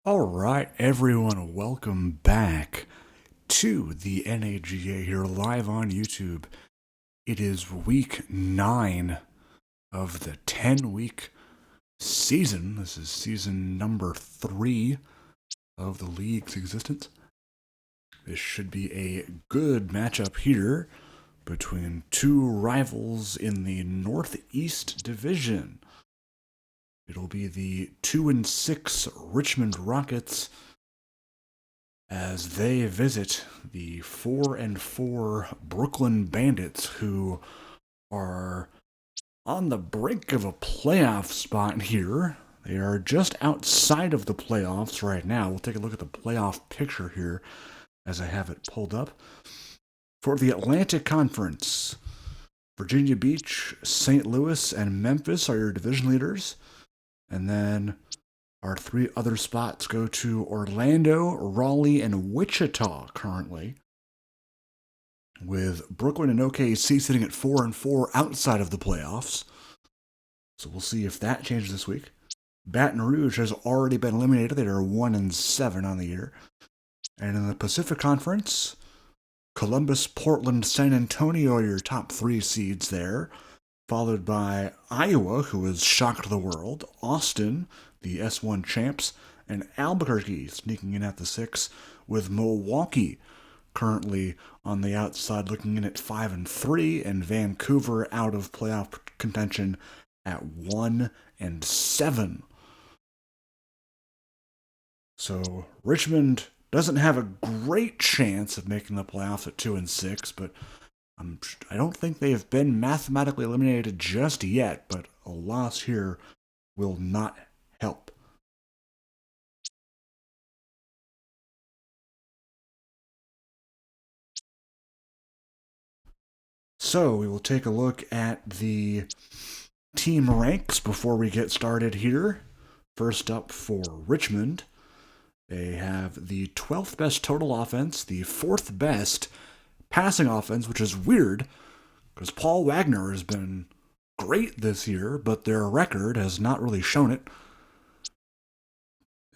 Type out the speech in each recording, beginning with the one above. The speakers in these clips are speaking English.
All right, everyone, welcome back to the NAGA here live on YouTube. It is week 9 of the 10-week season. This is season number 3 of the league's existence. This should be a good matchup here between two rivals in the Northeast Division. It'll be the 2-6 Richmond Rockets as they visit the 4-4 Brooklyn Bandits, who are on the brink of a playoff spot here. They are just outside of the playoffs right now. We'll take a look at the playoff picture here as I have it pulled up. For the Atlantic Conference, Virginia Beach, St. Louis, and Memphis are your division leaders. And then our 3 other spots go to Orlando, Raleigh, and Wichita currently, with Brooklyn and OKC sitting at 4-4 outside of the playoffs. So we'll see if that changes this week. Baton Rouge has already been eliminated. They are 1-7 on the year. And in the Pacific Conference, Columbus, Portland, San Antonio are your top 3 seeds there, followed by Iowa, who has shocked the world, Austin, the S1 champs, and Albuquerque sneaking in at the 6, with Milwaukee currently on the outside looking in at 5-3, and Vancouver out of playoff contention at 1-7. So Richmond doesn't have a great chance of making the playoffs at 2-6, but I don't think they have been mathematically eliminated just yet, but a loss here will not help. So we will take a look at the team ranks before we get started here. First up for Richmond, they have the 12th best total offense, the 4th best passing offense, which is weird because Paul Wagner has been great this year, but their record has not really shown it.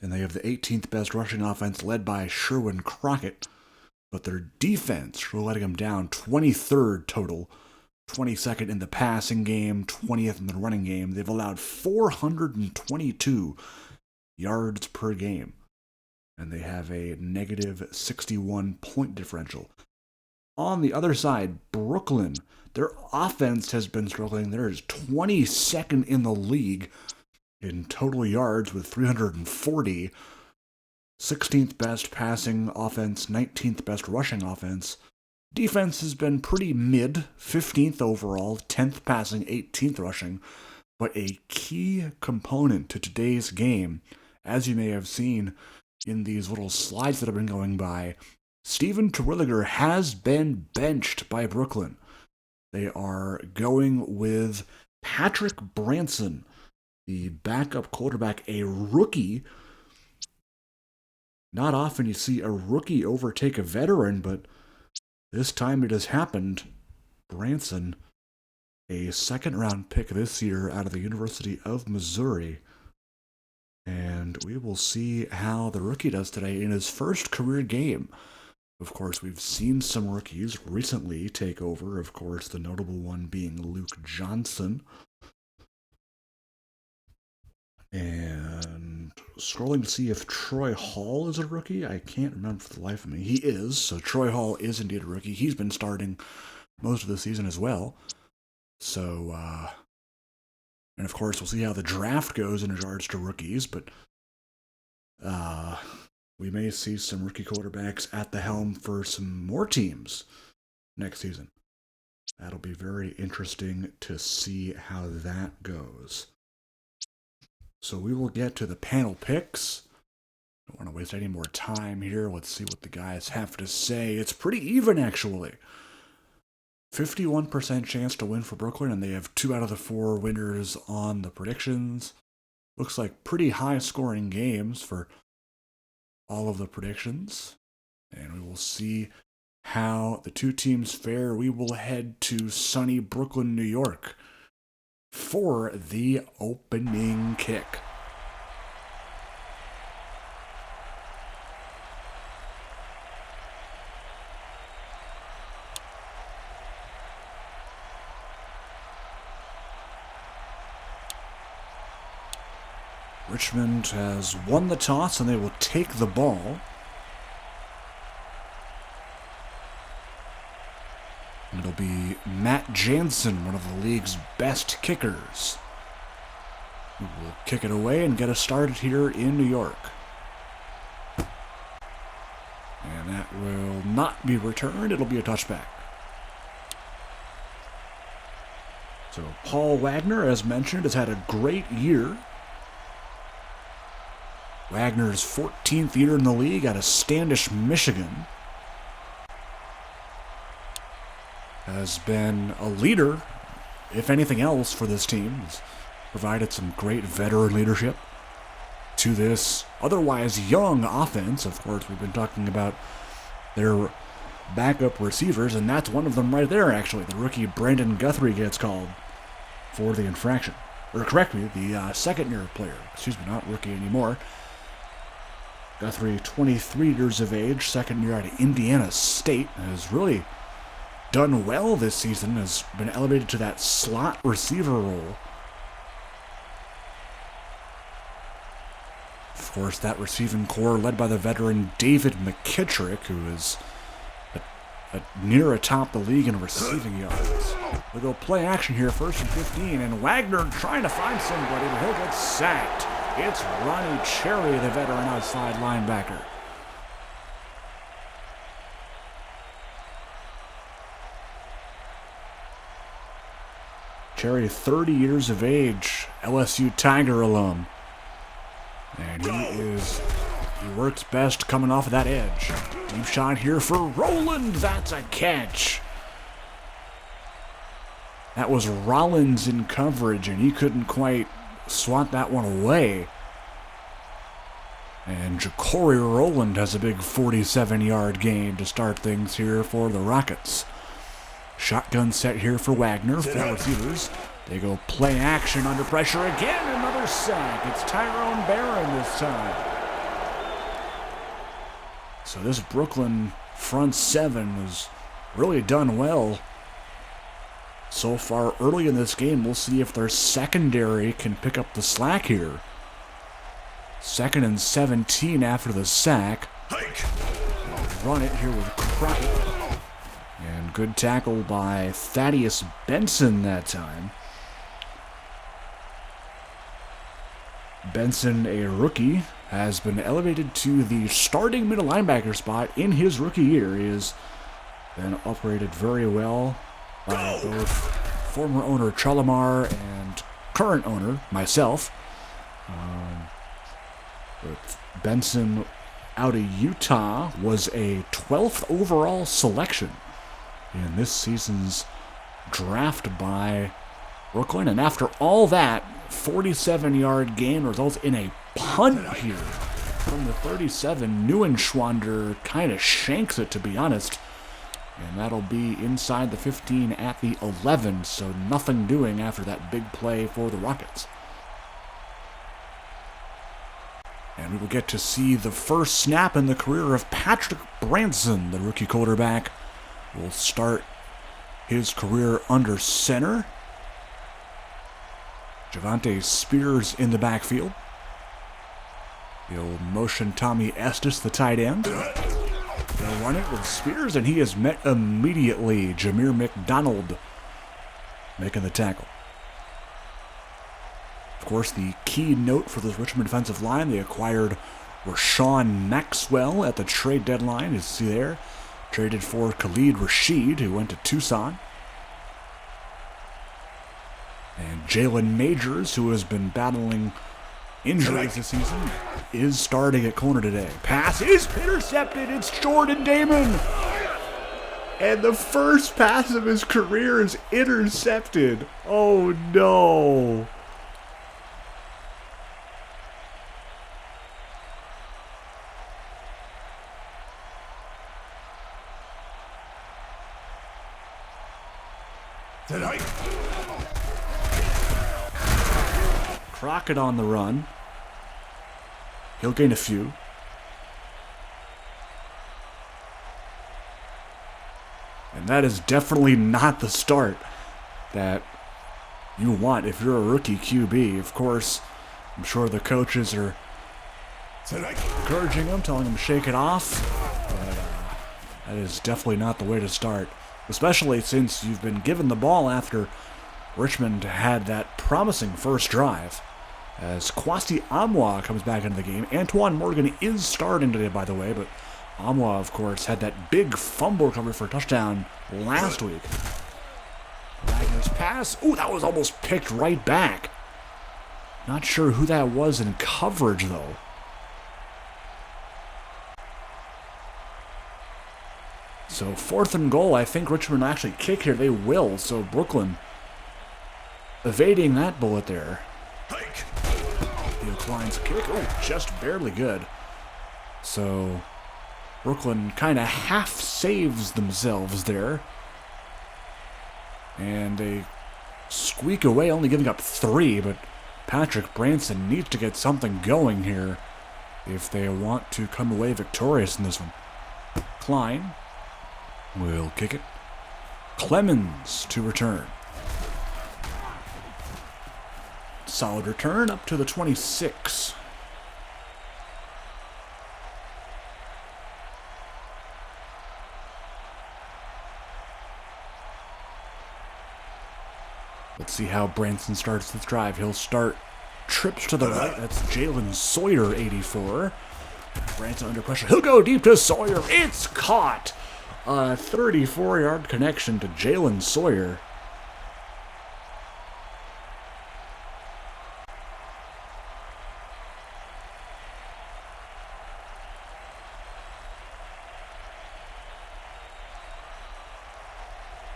And they have the 18th best rushing offense led by Sherwin Crockett, but their defense really letting them down. 23rd total, 22nd in the passing game, 20th in the running game. They've allowed 422 yards per game, and they have a negative 61 point differential. On the other side, Brooklyn, their offense has been struggling. They're 22nd in the league in total yards with 340. 16th best passing offense, 19th best rushing offense. Defense has been pretty mid, 15th overall, 10th passing, 18th rushing. But a key component to today's game, as you may have seen in these little slides that have been going by, Steven Terwilliger has been benched by Brooklyn. They are going with Patrick Branson, the backup quarterback, a rookie. Not often you see a rookie overtake a veteran, but this time it has happened. Branson, a second-round pick this year out of the University of Missouri. And we will see how the rookie does today in his first career game. Of course, we've seen some rookies recently take over, of course, the notable one being Luke Johnson. And scrolling to see if Troy Hall is a rookie. I can't remember for the life of me. He is, so Troy Hall is indeed a rookie. He's been starting most of the season as well. So, and of course, we'll see how the draft goes in regards to rookies, but we may see some rookie quarterbacks at the helm for some more teams next season. That'll be very interesting to see how that goes. So we will get to the panel picks. Don't want to waste any more time here. Let's see what the guys have to say. It's pretty even, actually. 51% chance to win for Brooklyn, and they have 2 out of the 4 winners on the predictions. Looks like pretty high-scoring games for all of the predictions. And we will see how the 2 teams fare. We will head to sunny Brooklyn, New York for the opening kick. Richmond has won the toss and they will take the ball. It'll be Matt Jansen, one of the league's best kickers, who will kick it away and get us started here in New York. And that will not be returned. It'll be a touchback. So Paul Wagner, as mentioned, has had a great year. Wagner's 14th year in the league out of Standish, Michigan. Has been a leader, if anything else, for this team. He's provided some great veteran leadership to this otherwise young offense. Of course, we've been talking about their backup receivers, and that's one of them right there, actually. The rookie Brandon Guthrie gets called for the infraction. Or correct me, the second-year player. Excuse me, not rookie anymore. Guthrie, 23 years of age, second year out of Indiana State, has really done well this season, has been elevated to that slot receiver role. Of course, that receiving core led by the veteran David McKittrick, who is near atop the league in receiving yards. We'll go play action here, 1st and 15, and Wagner trying to find somebody, but he'll get sacked. It's Ronnie Cherry, the veteran outside linebacker. Cherry, 30 years of age, LSU Tiger alum. And he works best coming off of that edge. Deep shot here for Roland. That's a catch. That was Rollins in coverage, and he couldn't quite swat that one away. And Ja'Cory Rowland has a big 47-yard gain to start things here for the Rockets. Shotgun set here for Wagner, 4 receivers. They go play action under pressure again, another sack. It's Tyrone Barron this time. So this Brooklyn front 7 has really done well so far early in this game. We'll see if their secondary can pick up the slack here. 2nd and 17 after the sack. Run it here with Crockett. And good tackle by Thaddeus Benson that time. Benson, a rookie, has been elevated to the starting middle linebacker spot in his rookie year. He has been operated very well by both former owner Chalamar and current owner, myself. But Benson, out of Utah, was a 12th overall selection in this season's draft by Brooklyn. And after all that, 47-yard gain results in a punt here from the 37. Neuenschwander kind of shanks it, to be honest. And that'll be inside the 15 at the 11, so nothing doing after that big play for the Rockets. And we will get to see the first snap in the career of Patrick Branson, the rookie quarterback. Will start his career under center. Javante Spears in the backfield. He'll motion Tommy Estes, the tight end. They'll run it with Spears, and he is met immediately. Jameer McDonald making the tackle. Of course, the key note for this Richmond defensive line, they acquired Rashawn Maxwell at the trade deadline. You see there. Traded for Khalid Rashid, who went to Tucson. And Jalen Majors, who has been battling injuries this season, is starting at corner today. Pass is intercepted. It's Jordan Damon. And the first pass of his career is intercepted. Oh, no. Tonight. Crockett on the run. He'll gain a few. And that is definitely not the start that you want if you're a rookie QB. Of course, I'm sure the coaches are encouraging him, telling him to shake it off. But that is definitely not the way to start. Especially since you've been given the ball after Richmond had that promising first drive. As Kwasi Amwa comes back into the game. Antoine Morgan is starting today, by the way, but Amwa, of course, had that big fumble recovery for a touchdown last week. Wagner's pass. Ooh, that was almost picked right back. Not sure who that was in coverage, though. So 4th and goal. I think Richmond will actually kick here. They will. So Brooklyn evading that bullet there. Kleins kick. Oh, just barely good. So Brooklyn kind of half saves themselves there. And they squeak away, only giving up 3. But Patrick Branson needs to get something going here if they want to come away victorious in this one. Klein will kick it. Clemens to return. Solid return up to the 26. Let's see how Branson starts this drive. He'll start trips to the right. That's Jalen Sawyer, 84. Branson under pressure. He'll go deep to Sawyer. It's caught. A 34-yard connection to Jalen Sawyer.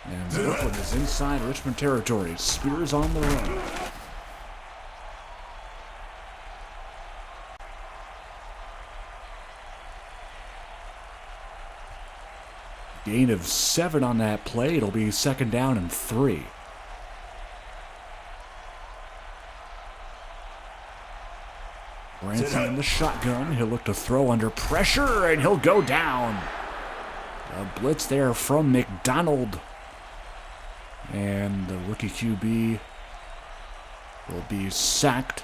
And Brooklyn is inside Richmond territory. Spears on the run. Gain of 7 on that play. It'll be 2nd down and 3. Branson in the shotgun. He'll look to throw under pressure, and he'll go down. A blitz there from McDonald. And the rookie QB will be sacked.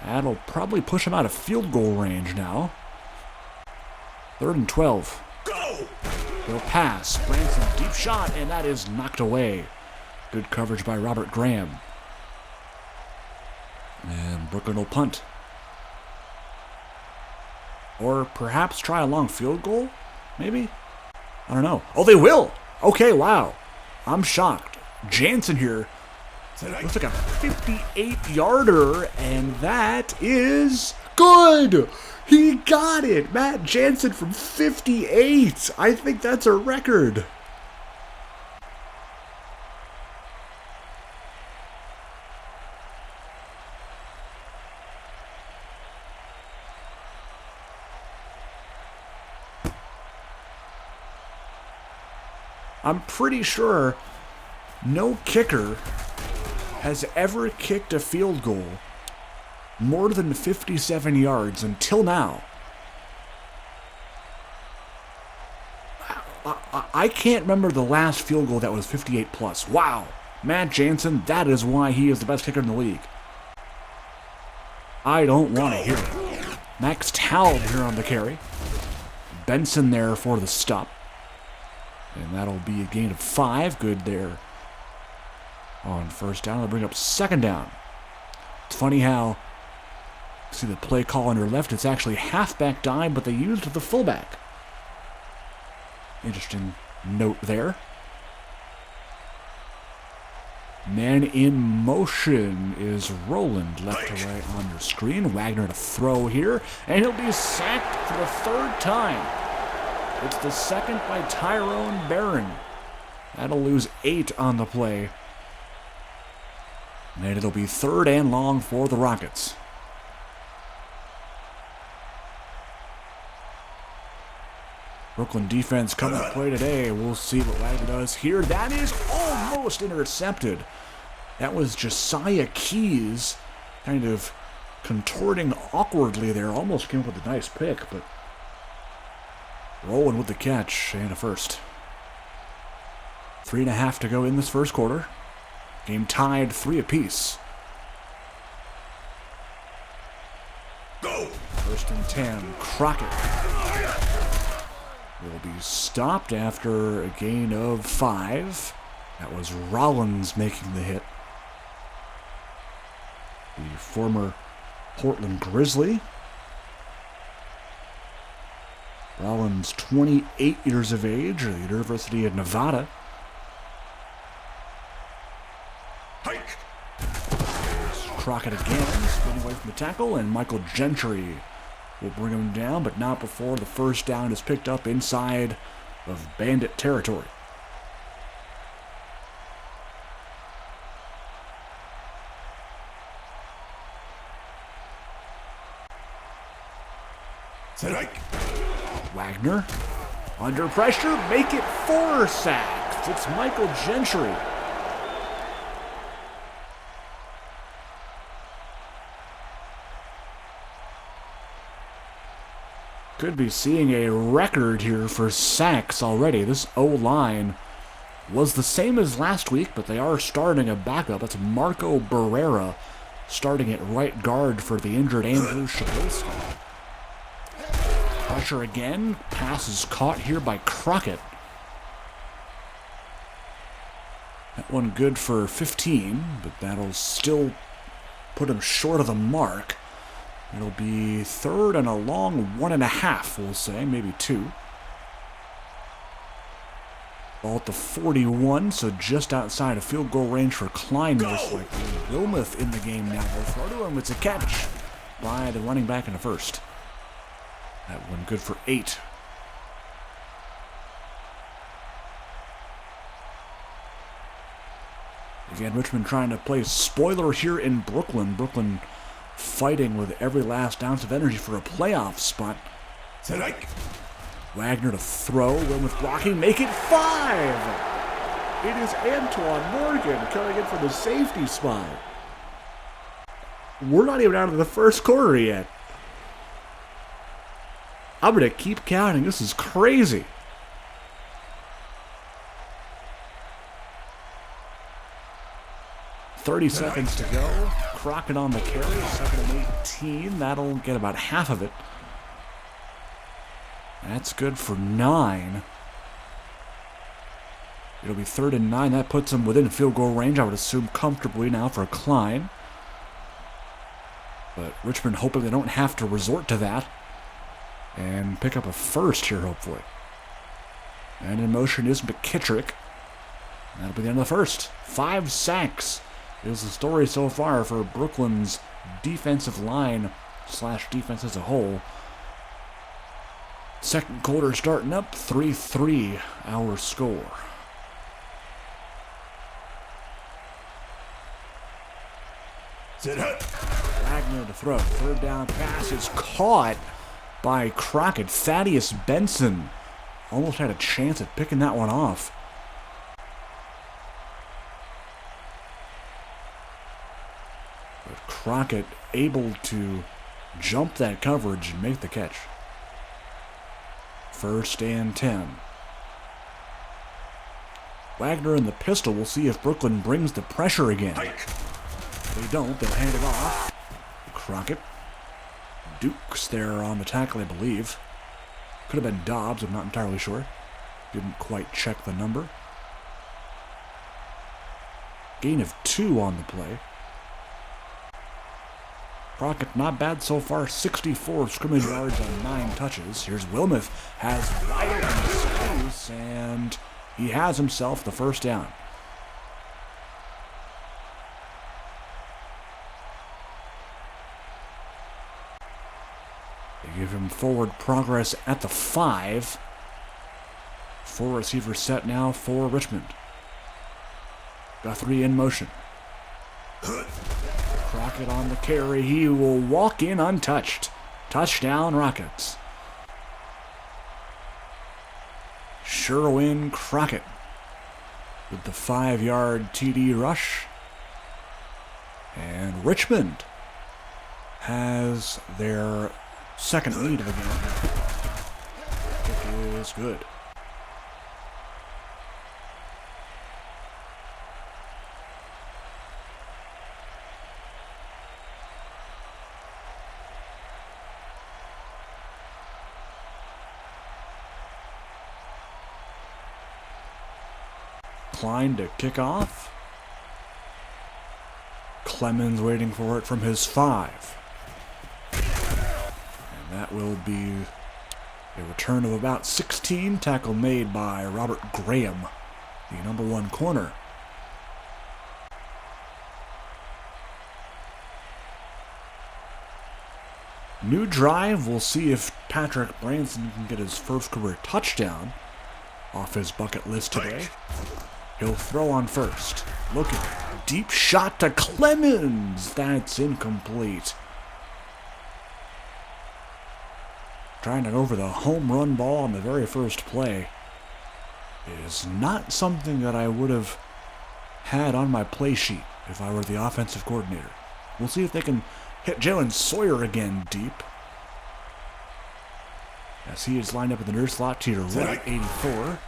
That'll probably push him out of field goal range now. 3rd and 12. Go! He'll pass. Branson, deep shot, and that is knocked away. Good coverage by Robert Graham. And Brooklyn will punt. Or perhaps try a long field goal? Maybe? I don't know. Oh, they will! Okay, wow. I'm shocked. Jansen here. Looks like a 58-yarder, and that is good! He got it! Matt Jansen from 58! I think that's a record. I'm pretty sure no kicker has ever kicked a field goal more than 57 yards until now. I can't remember the last field goal that was 58 plus. Wow. Matt Jansen, that is why he is the best kicker in the league. I don't want to hear it. Max Taub here on the carry. Benson there for the stop. And that'll be a gain of 5. Good there on 1st down. They'll bring up 2nd down. It's funny how, see the play call on your left, it's actually halfback dime, but they used the fullback. Interesting note there. Man in motion is Roland, left to right on your screen. Wagner to throw here, and he'll be sacked for the 3rd time. It's the 2nd by Tyrone Barron. That'll lose 8 on the play. And it'll be 3rd and long for the Rockets. Brooklyn defense coming to play today. We'll see what Wagner does here. That is almost intercepted. That was Josiah Keys kind of contorting awkwardly there. Almost came up with a nice pick, but rolling with the catch and a first. 3.5 to go in this first quarter. Game tied 3 apiece. Go! 1st and 10. Crockett will be stopped after a gain of 5. That was Rollins making the hit. The former Portland Grizzly. Rollins, 28 years of age, at the University of Nevada. Hike! Crockett again, spinning away from the tackle, and Michael Gentry will bring him down, but not before the first down is picked up inside of Bandit territory. Set hike! Wagner, under pressure, make it 4 sacks. It's Michael Gentry. Could be seeing a record here for sacks already. This O-line was the same as last week, but they are starting a backup. That's Marco Barrera starting at right guard for the injured Andrew Shabilsky. Pressure again. Pass is caught here by Crockett. That one good for 15, but that'll still put him short of the mark. It'll be 3rd and a long 1.5, we'll say, maybe 2. Ball at the 41, so just outside of field goal range for Klein, most likely. Wilmoth in the game now. They'll throw to him. It's a catch by the running back in the 1st. That one good for 8. Again, Richmond trying to play spoiler here in Brooklyn. Brooklyn fighting with every last ounce of energy for a playoff spot. Set hike! Wagner to throw, Wilmoth blocking, make it 5! It is Antoine Morgan coming in from the safety spot. We're not even out of the first quarter yet. I'm going to keep counting. This is crazy. "30 seconds to go. Crockett on the carry. 2nd and 18. That'll get about half of it. That's good for 9. It'll be 3rd and 9. That puts him within field goal range, I would assume, comfortably now for Klein. But Richmond hoping they don't have to resort to that. And pick up a 1st here, hopefully. And in motion is McKittrick. That'll be the end of the 1st. 5 sacks is the story so far for Brooklyn's defensive line / defense as a whole. 2nd quarter starting up, 3-3 our score. Set hike! Wagner to throw. 3rd down pass is caught by Crockett. Thaddeus Benson almost had a chance at picking that one off. But Crockett able to jump that coverage and make the catch. 1st and 10. Wagner in the pistol. We'll see if Brooklyn brings the pressure again. Hike! If they don't, they'll hand it off. Crockett. Dukes there on the tackle, I believe. Could have been Dobbs, I'm not entirely sure. Didn't quite check the number. Gain of 2 on the play. Crockett not bad so far. 64 scrimmage yards on 9 touches. Here's Wilmoth. Has wide open space, and he has himself the 1st down. They give him forward progress at the 5. 4 receivers set now for Richmond. Guthrie in motion. Crockett on the carry. He will walk in untouched. Touchdown, Rockets. Sherwin Crockett with the 5-yard TD rush. And Richmond has their 2nd lead of the game. Kick is good. inclined to kick off. Clemens waiting for it from his 5. And that will be a return of about 16. Tackle made by Robert Graham, the number 1 corner. New drive. We'll see if Patrick Branson can get his first career touchdown off his bucket list today. He'll throw on first. Looking. Deep shot to Clemens. That's incomplete. Trying to go for the home run ball on the very first play is not something that I would have had on my play sheet if I were the offensive coordinator. We'll see if they can hit Jalen Sawyer again deep, as he is lined up in the near slot to your right, 84.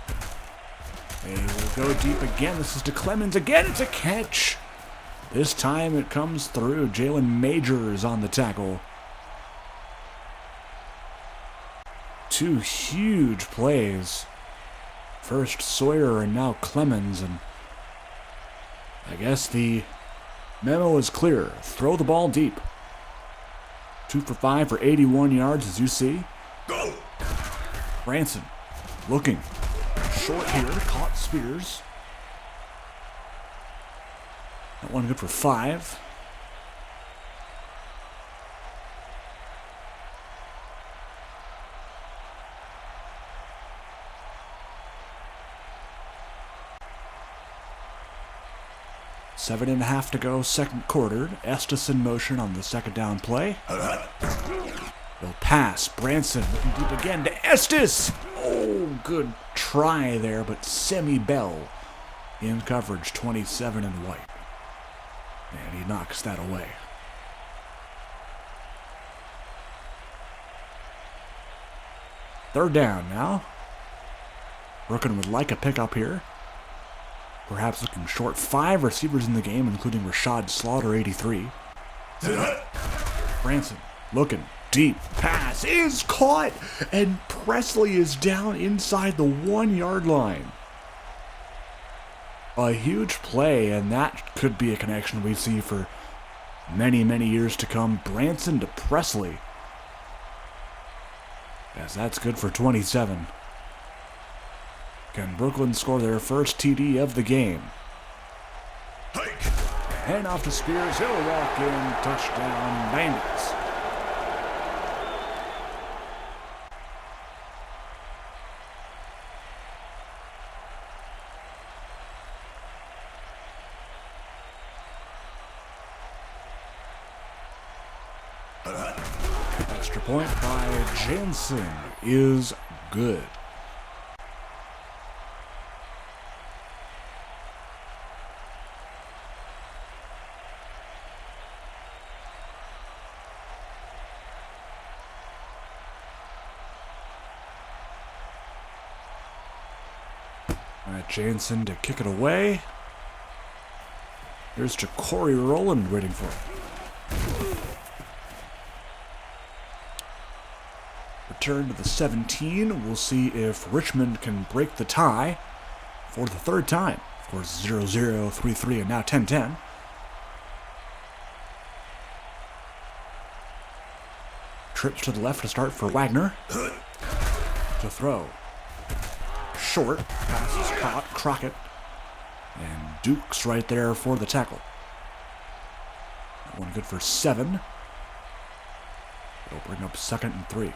They will go deep again. This is to Clemens again. It's a catch. This time it comes through. Jalen Majors on the tackle. 2 huge plays. First Sawyer and now Clemens, and I guess the memo is clear. Throw the ball deep. 2 for 5 for 81 yards, as you see. Go! Branson looking short here, caught Spears. That one good for 5. Seven and a half to go, second quarter. Estes in motion on the second down play. They'll pass. Branson looking deep again to Estes. Oh, good try there, but Semi Bell in coverage, 27 in white. And he knocks that away. Third down now. Brooklyn would like a pickup here. Perhaps looking short. 5 receivers in the game, including Rashad Slaughter, 83. Branson looking deep. Pass is caught, and Presley is down inside the 1-yard line. A huge play, and that could be a connection we see for many, many years to come. Branson to Presley. Yes, that's good for 27. Can Brooklyn score their first TD of the game? Hand off to Spears. He'll walk in. Touchdown, Bandits. Extra point by Jansen is good. Jansen to kick it away. Here's Ja'Cory Rowland waiting for it. Return to the 17. We'll see if Richmond can break the tie for the third time. Of course, 0-0, 3-3, and now 10-10. Trips to the left to start for Wagner. To throw. Short. Pass is caught. Crockett. And Dukes right there for the tackle. That one good for 7. It'll bring up 2nd and 3.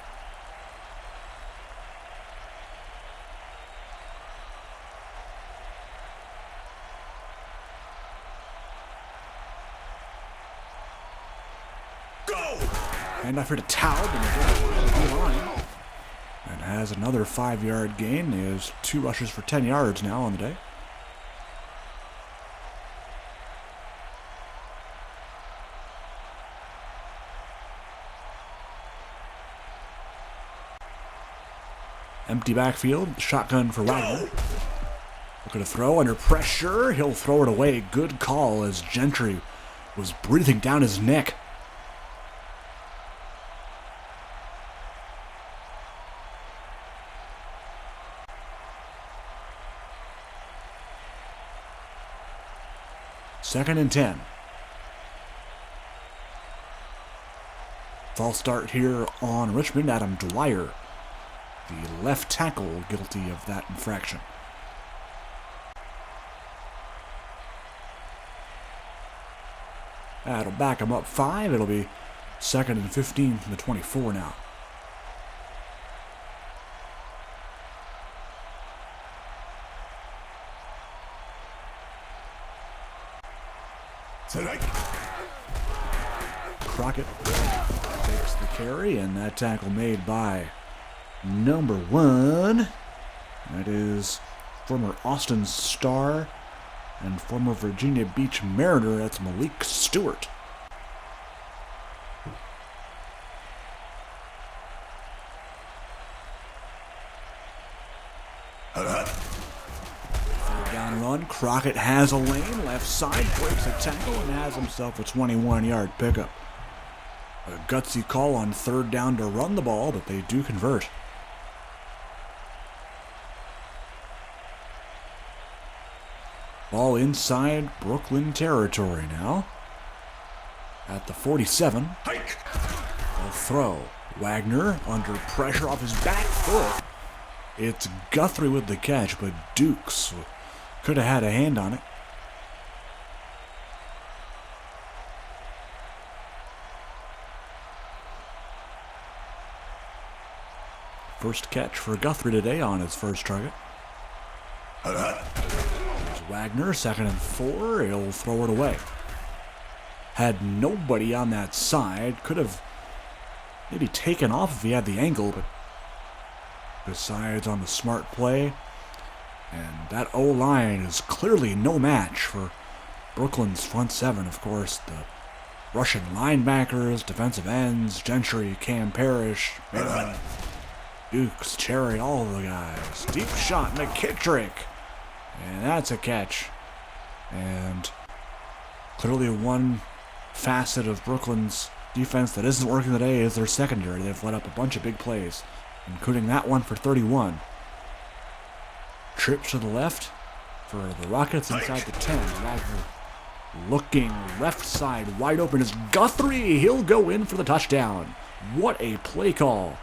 And off here to Taub and the line. And has another 5-yard gain. He has 2 rushes for 10 yards now on the day. Empty backfield. Shotgun for Wagner. Looking to throw under pressure. He'll throw it away. Good call as Gentry was breathing down his neck. 2nd and 10. False start here on Richmond. Adam Dwyer, the left tackle, guilty of that infraction. That'll back him up 5. It'll be 2nd and 15 from the 24 now. Set hike. Crockett takes the carry, and that tackle made by number 1. That is former Austin Star and former Virginia Beach Mariner. That's Malik Stewart. Third down run. Crockett has a lane. Left side, breaks a tackle, and has himself a 21-yard pickup. A gutsy call on 3rd down to run the ball, but they do convert. Ball inside Brooklyn territory now. At the 47. Hike. A throw. Wagner under pressure off his back foot. It's Guthrie with the catch, but Dukes could have had a hand on it. First catch for Guthrie today on his first target. There's Wagner, 2nd and 4. He'll throw it away. Had nobody on that side. Could have maybe taken off if he had the angle, but decides on the smart play. And that O-line is clearly no match for Brooklyn's front 7, of course. The Russian linebackers, defensive ends, Gentry, Cam Parrish, Maryland, Dukes, Cherry, all of the guys. Deep shot, McKittrick. And that's a catch. And clearly one facet of Brooklyn's defense that isn't working today is their secondary. They've let up a bunch of big plays, including that one for 31. Trip to the left for the Rockets inside the 10. Wagner looking left side, wide open is Guthrie. He'll go in for the touchdown. What a play call.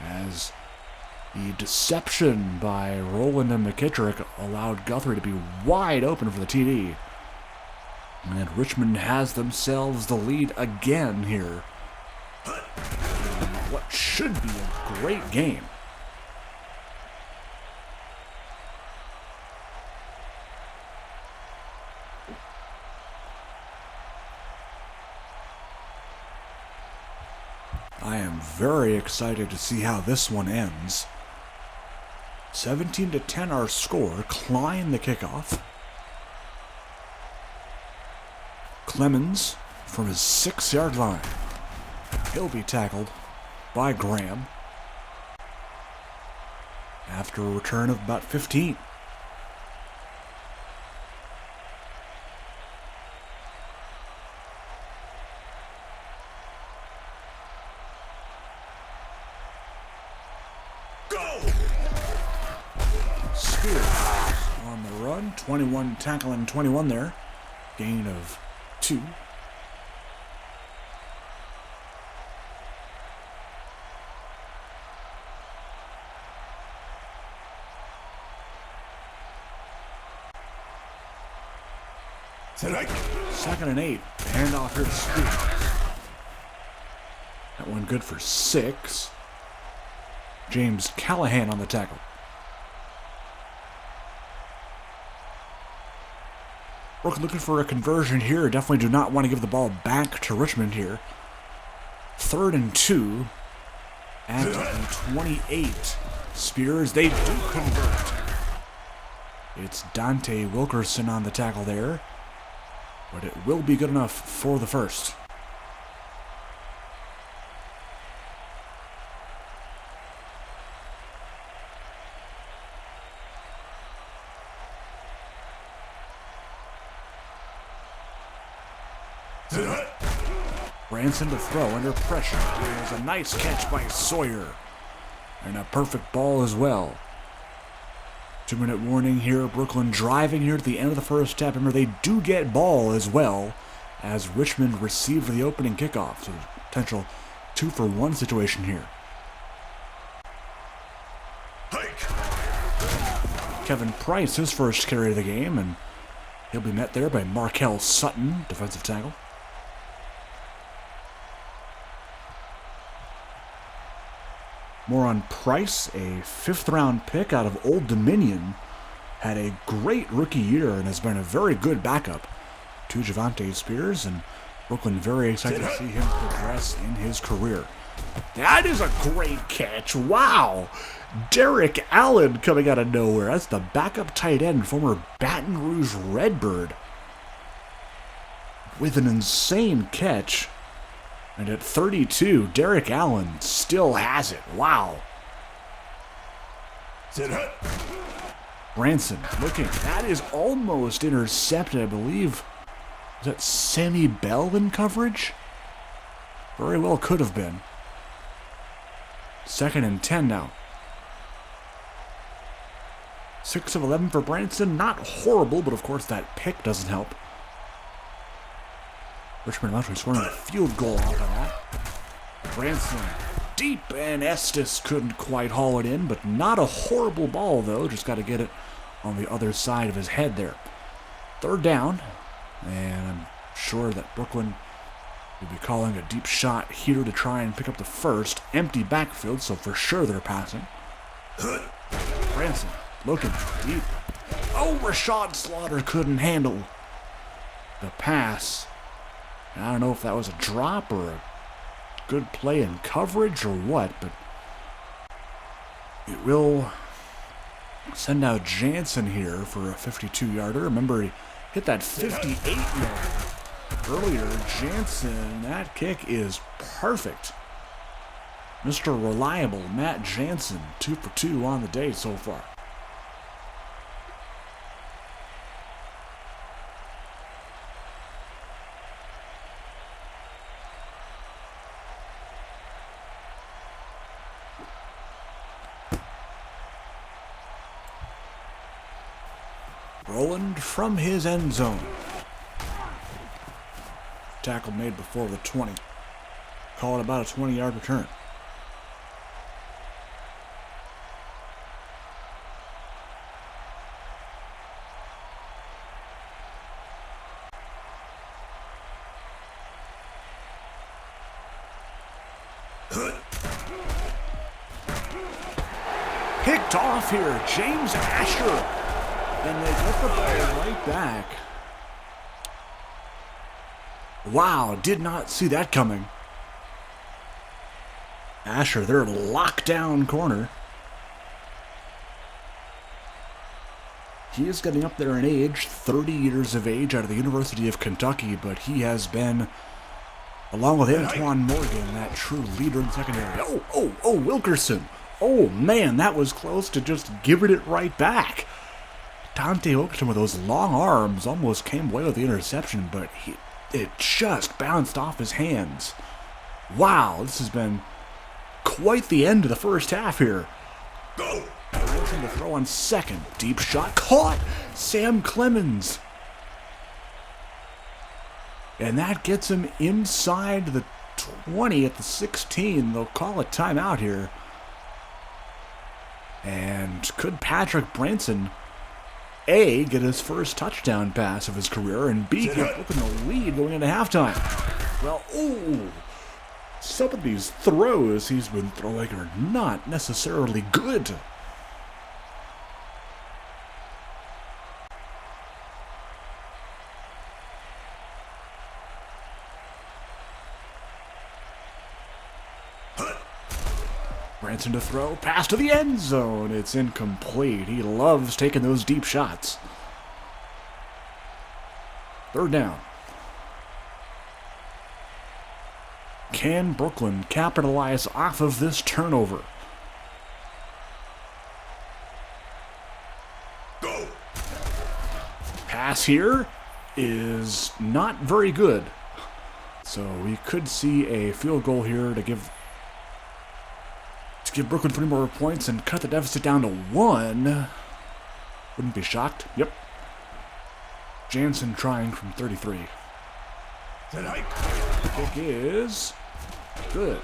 As the deception by Rowland and McKittrick allowed Guthrie to be wide open for the TD. And Richmond has themselves the lead again here. In what should be a great game. I am very excited to see how this one ends. 17-10 our score. Klein the kickoff. Clemens from his 6-yard line. He'll be tackled by Graham after a return of about 15. On the run, 21 tackling 21 there. Gain of 2. Set hike. 2nd and 8. Handoff here to Spears. That one good for 6. James Callahan on the tackle. Brooklyn looking for a conversion here. Definitely do not want to give the ball back to Richmond here. 3rd and 2 at the 28. Spears, they do convert. It's Dante Wilkerson on the tackle there, but it will be good enough for the first. Branson to throw under pressure. There's a nice catch by Sawyer. And a perfect ball as well. 2-minute warning here. Brooklyn driving here at the end of the first half. Remember, they do get ball as well as Richmond received the opening kickoff. So potential 2-for-1 situation here. Kevin Price, his first carry of the game, and he'll be met there by Markel Sutton, defensive tackle. More on Price, a 5th-round pick out of Old Dominion. Had a great rookie year and has been a very good backup to Javonte Spears, and Brooklyn very excited to see him progress in his career. That is a great catch. Wow. Derek Allen coming out of nowhere. That's the backup tight end, former Baton Rouge Redbird, with an insane catch. And at 32, Derek Allen still has it. Wow. Branson looking. That is almost intercepted, I believe. Was that Sammy Bell in coverage? Very well could have been. 2nd and 10 now. 6 of 11 for Branson. Not horrible, but of course that pick doesn't help. Richmond eventually scoring a field goal off of that. Branson deep, and Estes couldn't quite haul it in, but not a horrible ball though. Just got to get it on the other side of his head there. 3rd down, and I'm sure that Brooklyn will be calling a deep shot here to try and pick up the first. Empty backfield, so for sure they're passing. Branson looking deep. Oh, Rashad Slaughter couldn't handle the pass. I don't know if that was a drop or a good play in coverage or what, but it will send out Jansen here for a 52-yarder. Remember, he hit that 58-yarder earlier. Jansen, that kick is perfect. Mr. Reliable, Matt Jansen, 2 for 2 on the day so far. Roland from his end zone. Tackle made before the 20. Call it about a 20-yard return. Picked off here, James Asher. And they get the ball right back. Wow, did not see that coming. Asher, their lockdown corner. He is getting up there in age, 30 years of age, out of the University of Kentucky, but he has been, along with Antoine Morgan, that true leader in the secondary. Oh, Wilkerson. Oh, man, that was close to just giving it right back. Dante Wilkerson with those long arms almost came away with the interception, but it just bounced off his hands. Wow, this has been quite the end of the first half here. Go! Wilson to throw on 2nd. Deep shot caught. Sam Clemens. And that gets him inside the 20 at the 16. They'll call a timeout here. And could Patrick Branson A, get his first touchdown pass of his career, and B, get Brooklyn the lead going into halftime? Well, some of these throws he's been throwing are not necessarily good. Branson to throw, pass to the end zone. It's incomplete. He loves taking those deep shots. 3rd down. Can Brooklyn capitalize off of this turnover? Go! Pass here is not very good. So we could see a field goal here to give Brooklyn 3 more points and cut the deficit down to 1. Wouldn't be shocked. Yep. Jansen trying from 33. Tonight. Kick is good.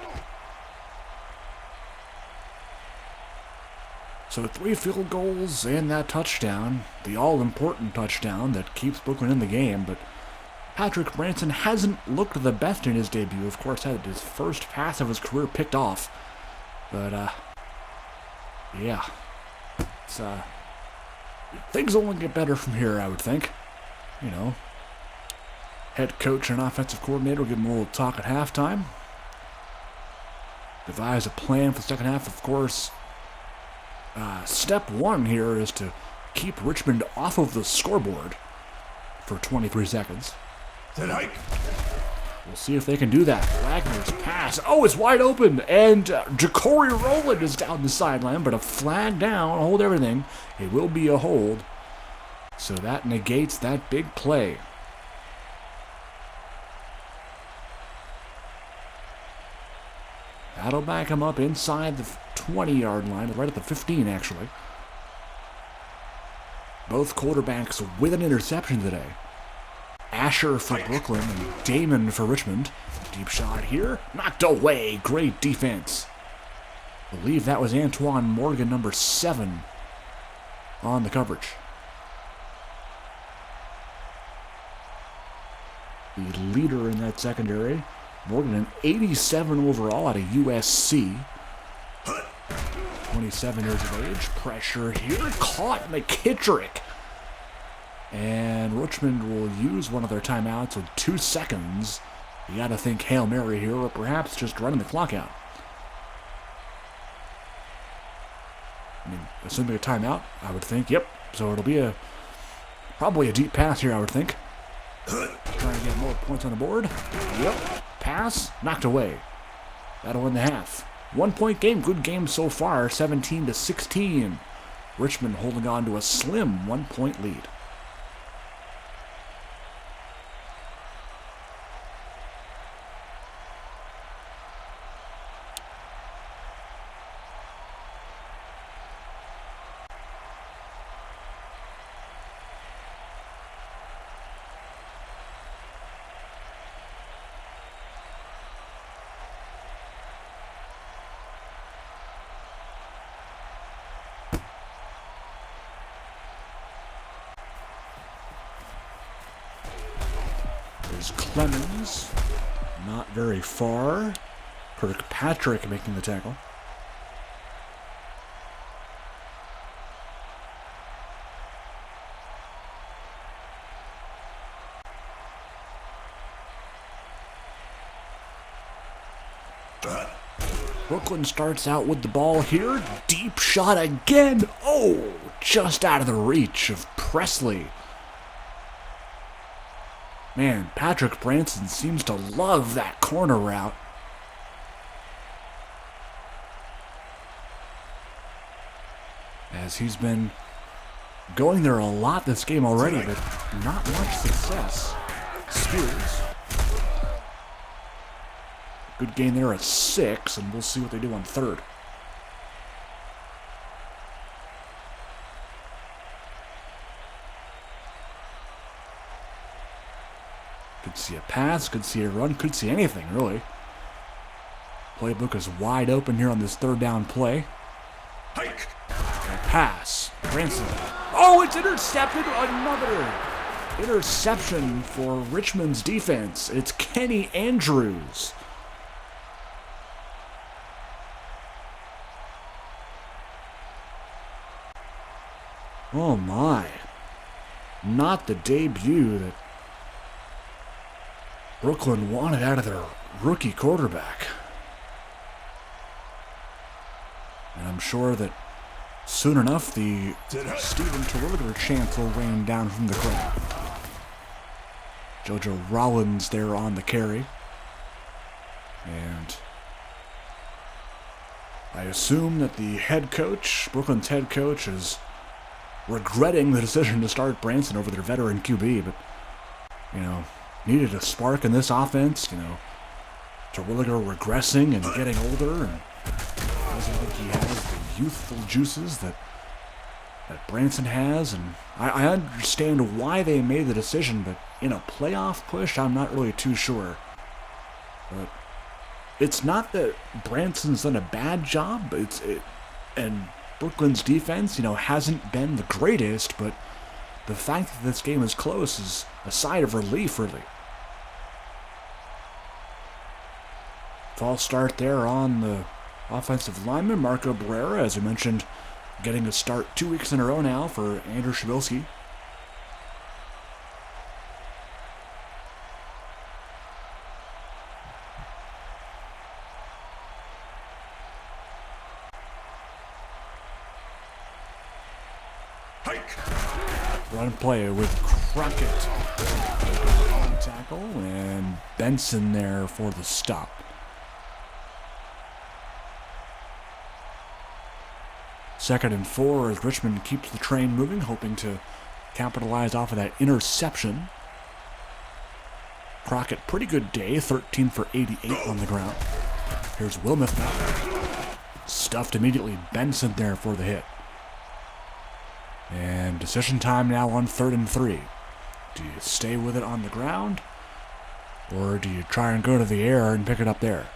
So 3 field goals and that touchdown, the all-important touchdown that keeps Brooklyn in the game, but Patrick Branson hasn't looked the best in his debut. Of course, had his first pass of his career picked off. But, yeah. It's, things only get better from here, I would think. You know, head coach and offensive coordinator will give him a little talk at halftime. Devise a plan for the second half, of course. Step 1 here is to keep Richmond off of the scoreboard for 23 seconds. Tonight. We'll see if they can do that. Wagner's pass. Oh, it's wide open. And Ja'Cory Rowland is down the sideline, but a flag down. Hold everything. It will be a hold. So that negates that big play. That'll back him up inside the 20-yard line, right at the 15, actually. Both quarterbacks with an interception today. Asher for Brooklyn and Damon for Richmond. Deep shot here. Knocked away. Great defense. I believe that was Antoine Morgan, number 7, on the coverage. The leader in that secondary. Morgan, an 87 overall out of USC. 27 years of age. Pressure here. Caught McKittrick. And Richmond will use one of their timeouts with 2 seconds. You got to think Hail Mary here, or perhaps just running the clock out. I mean, assuming a timeout, I would think. Yep. So it'll be probably a deep pass here, I would think. Trying to get more points on the board. Yep. Pass. Knocked away. That'll win the half. 1-point game. Good game so far. 17-16. Richmond holding on to a slim 1-point lead. Clemens, not very far. Kirkpatrick making the tackle. Brooklyn starts out with the ball here. Deep shot again. Oh, just out of the reach of Presley. Man, Patrick Branson seems to love that corner route. As he's been going there a lot this game already, but not much success. Spears. Good gain there at 6, and we'll see what they do on 3rd. Could see a pass, could see a run, could see anything, really. Playbook is wide open here on this 3rd down play. Hike. A pass. Branson. Oh, it's intercepted. Another interception for Richmond's defense. It's Kenny Andrews. Oh, my. Not the debut that Brooklyn wanted out of their rookie quarterback. And I'm sure that soon enough the Stephen Terwilliger chant will rain down from the crowd. JoJo Rollins there on the carry. And I assume that the head coach, Brooklyn's head coach, is regretting the decision to start Branson over their veteran QB, but, you know, needed a spark in this offense, you know. Terwilliger regressing and getting older, and doesn't think he has the youthful juices that that Branson has, and I understand why they made the decision, but in a playoff push, I'm not really too sure. But it's not that Branson's done a bad job, and Brooklyn's defense, hasn't been the greatest, but the fact that this game is close is a sigh of relief, really. False start there on the offensive lineman, Marco Barrera, as I mentioned, getting a start 2 weeks in a row now for Andrew Shabilsky. Run play with Crockett on tackle, and Benson there for the stop. Second and 4 as Richmond keeps the train moving, hoping to capitalize off of that interception. Crockett, pretty good day, 13 for 88 on the ground. Here's Wilmoth now. Stuffed immediately, Benson there for the hit. And decision time now on 3rd and 3. Do you stay with it on the ground, or do you try and go to the air and pick it up there?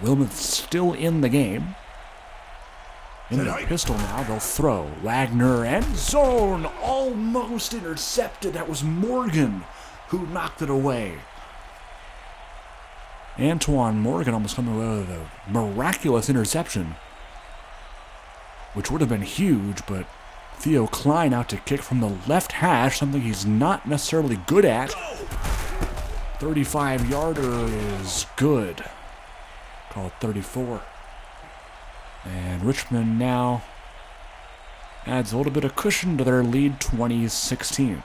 Wilmoth's still in the game. In the pistol now, they'll throw. Wagner, end zone, almost intercepted. That was Morgan who knocked it away. Antoine Morgan almost coming away with a miraculous interception, which would have been huge, but Theo Klein out to kick from the left hash, something he's not necessarily good at. 35-yarder is good. Call it 34. And Richmond now adds a little bit of cushion to their lead, 20-16.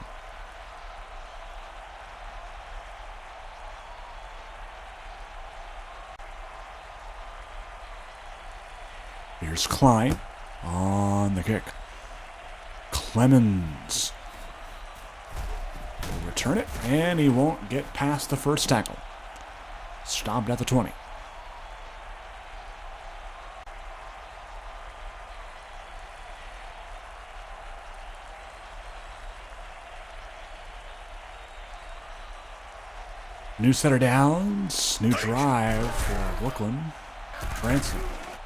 Here's Klein on the kick. Clemens will return it, and he won't get past the first tackle. Stopped at the 20. New set of downs, new drive for Brooklyn. Branson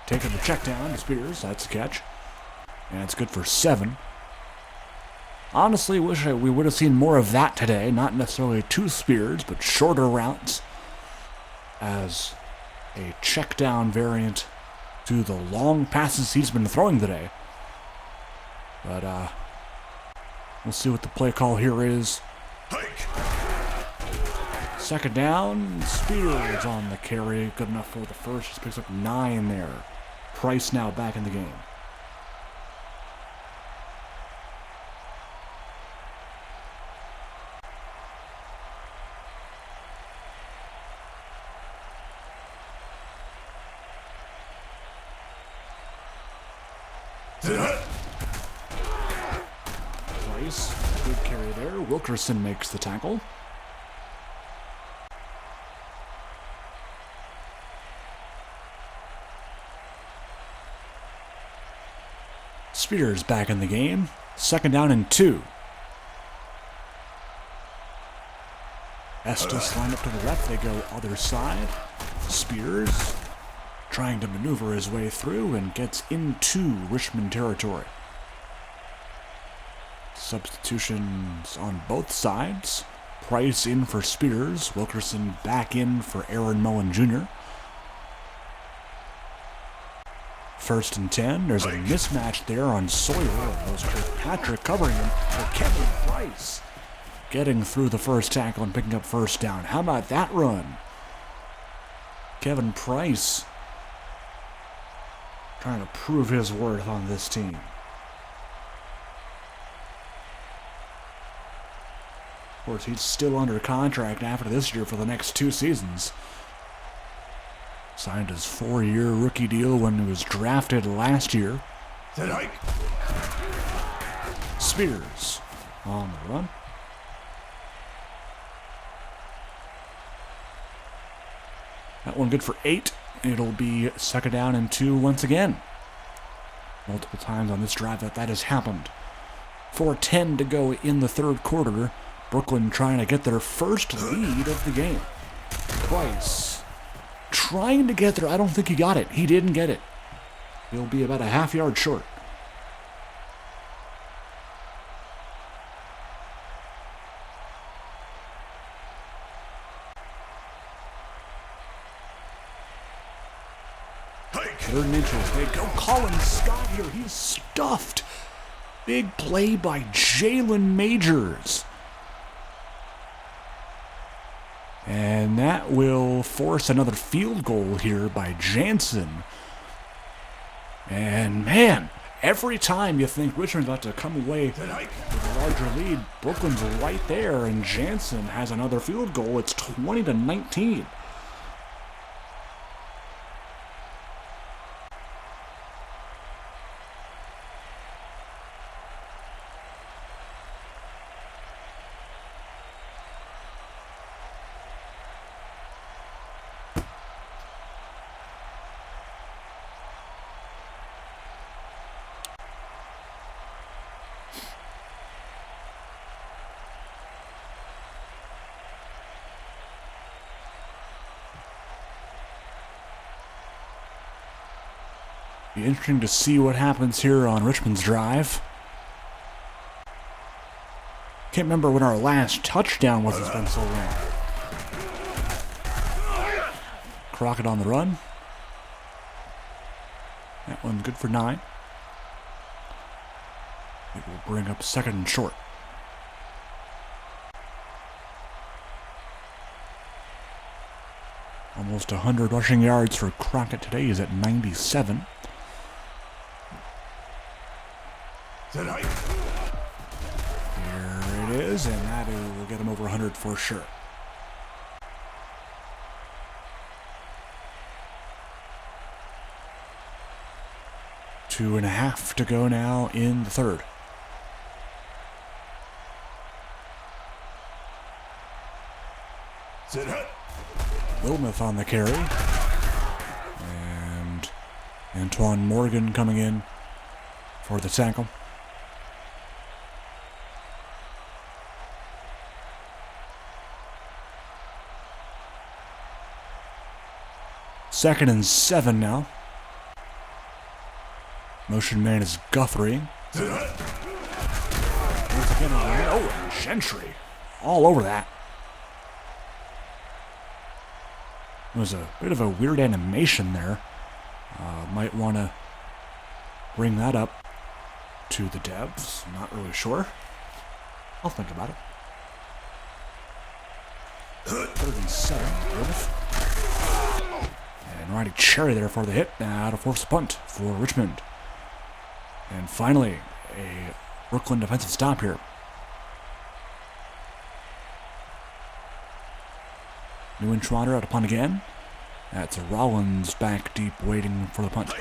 taking the check down to Spears. That's a catch. And it's good for 7. Honestly, wish we would have seen more of that today. Not necessarily 2 Spears, but shorter routes as a check down variant to the long passes he's been throwing today. But we'll see what the play call here is. Second down, Spears on the carry. Good enough for the first. Just picks up 9 there. Price now back in the game. Price, good carry there. Wilkerson makes the tackle. Spears back in the game. Second down and 2. Estes line up to the left. They go other side. Spears trying to maneuver his way through and gets into Richmond territory. Substitutions on both sides. Price in for Spears. Wilkerson back in for Aaron Mullen Jr. First and 10. There's a mismatch there on Sawyer. It was Kirkpatrick covering him for Kevin Price, getting through the first tackle and picking up first down. How about that run? Kevin Price trying to prove his worth on this team. Of course, he's still under contract after this year for the next 2 seasons. Signed his 4-year rookie deal when he was drafted last year. Spears on the run. That one good for 8. It'll be second down and 2 once again. multiple times on this drive that has happened. 4:10 to go in the third quarter. Brooklyn trying to get their first lead of the game. Price trying to get there. I don't think he got it. He didn't get it. He'll be about a half yard short. Third and inches. They go. Colin Scott here. He's stuffed. Big play by Jalen Majors. And that will force another field goal here by Jansen. And man, every time you think Richmond's about to come away with a larger lead, Brooklyn's right there, and Jansen has another field goal. It's 20-19. Be interesting to see what happens here on Richmond's drive. Can't remember when our last touchdown was. It's been so long. Crockett on the run. That one's good for 9. It will bring up second and short. Almost 100 rushing yards for Crockett today. He's at 97. Here it is, and that will get him over 100 for sure. Two and a half to go now in the third. Wilmoth on the carry. And Antoine Morgan coming in for the tackle. Second and 7 now. Motion man is Guthrie. Once again, and Gentry. All over that. It was a bit of a weird animation there. Might want to bring that up to the devs. I'm not really sure. I'll think about it. 37. And Roddy Cherry there for the hit. Now to force a punt for Richmond. And finally, a Brooklyn defensive stop here. New Trotter out to punt again. That's Rollins back deep waiting for the punt.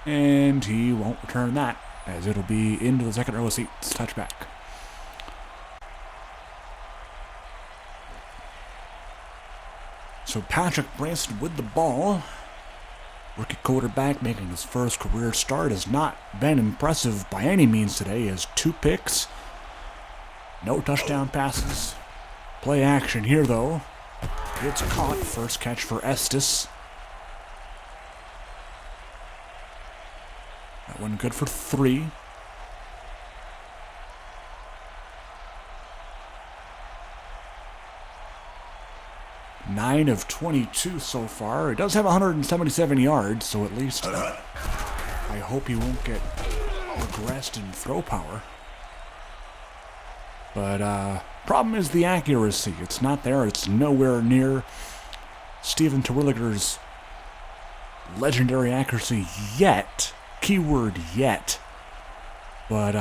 And he won't return that, as it'll be into the second row of seats. Touchback. So Patrick Branson with the ball. Rookie quarterback making his first career start has not been impressive by any means today. He has 2 picks. No touchdown passes. Play action here though. It's caught. First catch for Estes. That one good for 3. Nine of 22 so far. He does have 177 yards, so at least I hope he won't get regressed in throw power. But problem is the accuracy. It's not there. It's nowhere near Steven Terwilliger's legendary accuracy yet. Keyword yet. But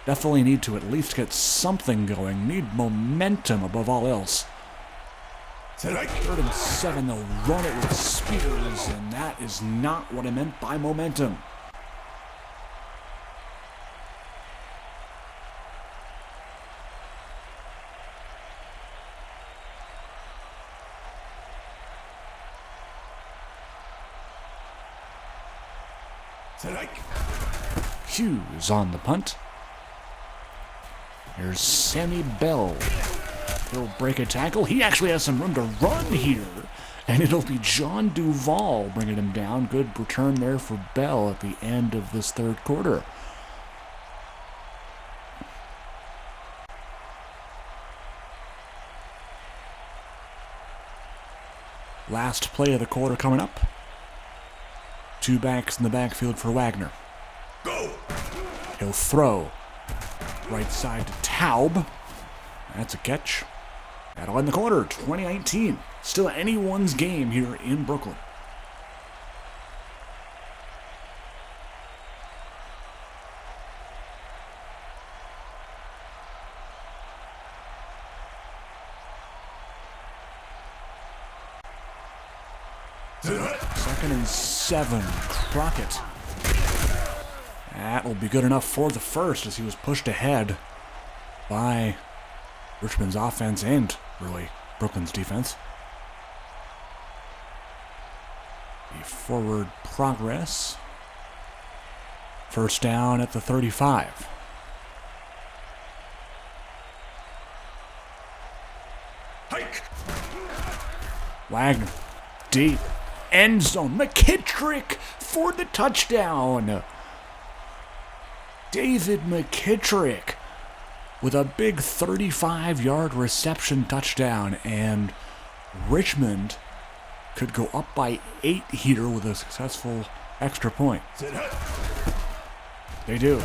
definitely need to at least get something going. Need momentum above all else. 3rd and 7, they'll run it with speeders, and that is not what I meant by momentum. Said hike. Hughes on the punt. Here's Sammy Bell. He'll break a tackle. He actually has some room to run here. And it'll be John Duvall bringing him down. Good return there for Bell at the end of this third quarter. Last play of the quarter coming up. Two backs in the backfield for Wagner. Go. He'll throw. Right side to Taub. That's a catch. That'll end the quarter, 2019. Still anyone's game here in Brooklyn. Second and 7, Crockett. That will be good enough for the first as he was pushed ahead by Richmond's offense and, really, Brooklyn's defense. The forward progress. First down at the 35. Hike. Wagner, deep, end zone. McKittrick for the touchdown. David McKittrick with a big 35-yard reception touchdown, and Richmond could go up by 8 here with a successful extra point. Said hike. They do.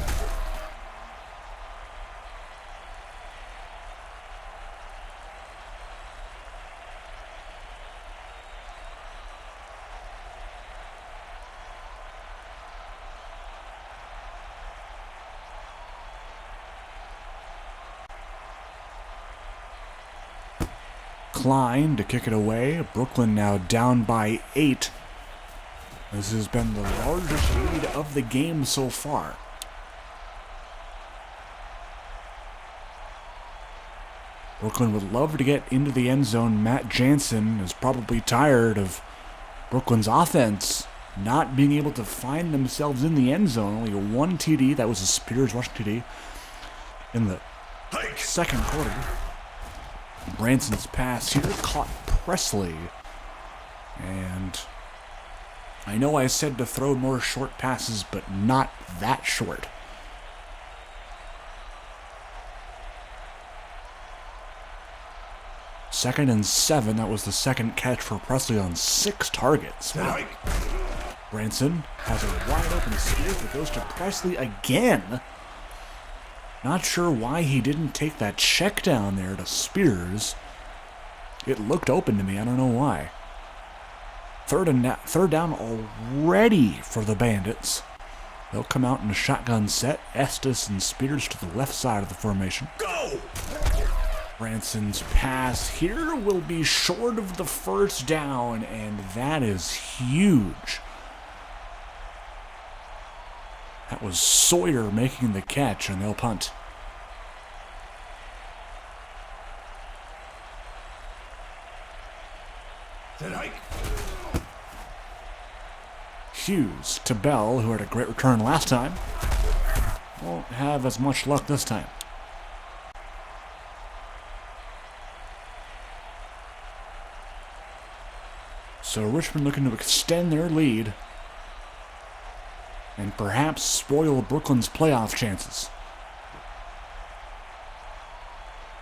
Klein to kick it away. Brooklyn now down by 8. This has been the largest lead of the game so far. Brooklyn would love to get into the end zone. Matt Jansen is probably tired of Brooklyn's offense not being able to find themselves in the end zone. Only one TD, that was a Spears rushing TD in the second quarter. Branson's pass here caught Presley. And I know I said to throw more short passes, but not that short. Second and 7, that was the second catch for Presley on 6 targets. Branson has a wide open Spears that goes to Presley again. Not sure why he didn't take that check down there to Spears. It looked open to me, I don't know why. Third down already for the Bandits. They'll come out in a shotgun set. Estes and Spears to the left side of the formation. Go! Branson's pass here will be short of the first down, and that is huge. That was Sawyer making the catch, and they'll punt. Said hike. Hughes to Bell, who had a great return last time. Won't have as much luck this time. So Richmond looking to extend their lead and perhaps spoil Brooklyn's playoff chances.